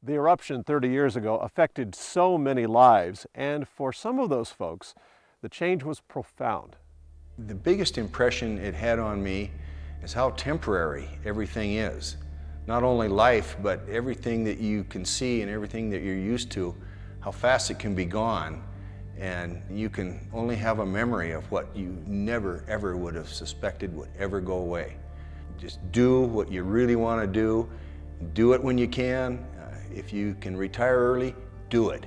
The eruption 30 years ago affected so many lives, and for some of those folks, the change was profound. The biggest impression it had on me is how temporary everything is. Not only life, but everything that you can see and everything that you're used to, how fast it can be gone, and you can only have a memory of what you never ever would have suspected would ever go away. Just do what you really want to do it when you can. If you can retire early, do it.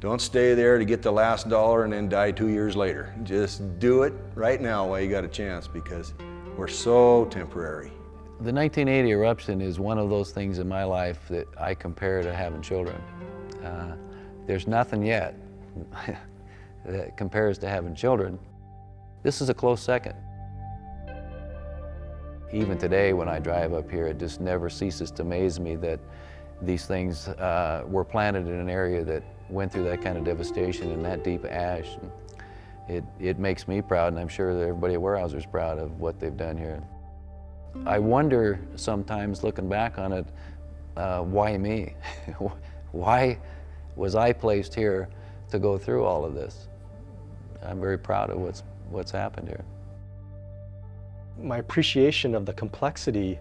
Don't stay there to get the last dollar and then die 2 years later. Just do it right now while you got a chance, because we're so temporary. The 1980 eruption is one of those things in my life that I compare to having children. There's nothing yet that compares to having children. This is a close second. Even today when I drive up here, it just never ceases to amaze me that these things were planted in an area that went through that kind of devastation and that deep ash. It makes me proud, and I'm sure that everybody at Weyerhaeuser's proud of what they've done here. I wonder sometimes, looking back on it, why me? Why was I placed here to go through all of this? I'm very proud of what's happened here. My appreciation of the complexity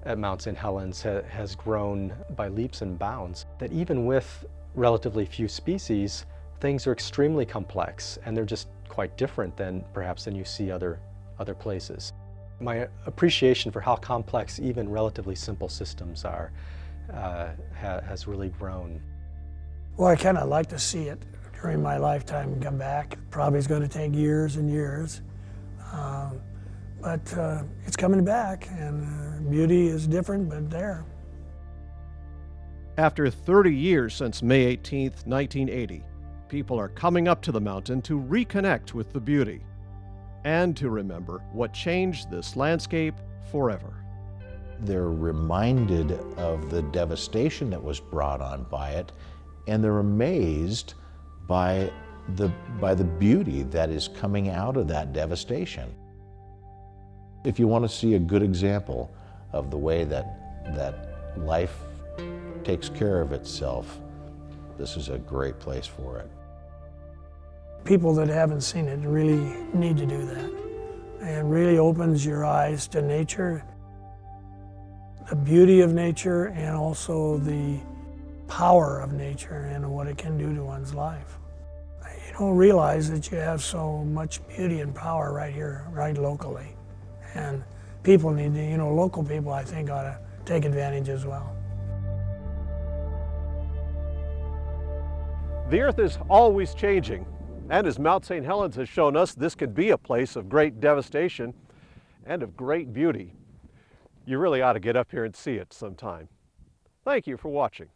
at Mount St. Helens has grown by leaps and bounds. That even with relatively few species, things are extremely complex, and they're just quite different than perhaps than you see other places. My appreciation for how complex even relatively simple systems are has really grown. Well, I kind of like to see it during my lifetime and come back. Probably it's going to take years and years. But it's coming back, and beauty is different, but there. After 30 years since May 18th, 1980, people are coming up to the mountain to reconnect with the beauty and to remember what changed this landscape forever. They're reminded of the devastation that was brought on by it, and they're amazed by the beauty that is coming out of that devastation. If you want to see a good example of the way that life takes care of itself, this is a great place for it. People that haven't seen it really need to do that. It really opens your eyes to nature, the beauty of nature, and also the power of nature and what it can do to one's life. You don't realize that you have so much beauty and power right here, right locally. And people need to, local people, I think, ought to take advantage as well. The earth is always changing, and as Mount St. Helens has shown us, this could be a place of great devastation and of great beauty. You really ought to get up here and see it sometime. Thank you for watching.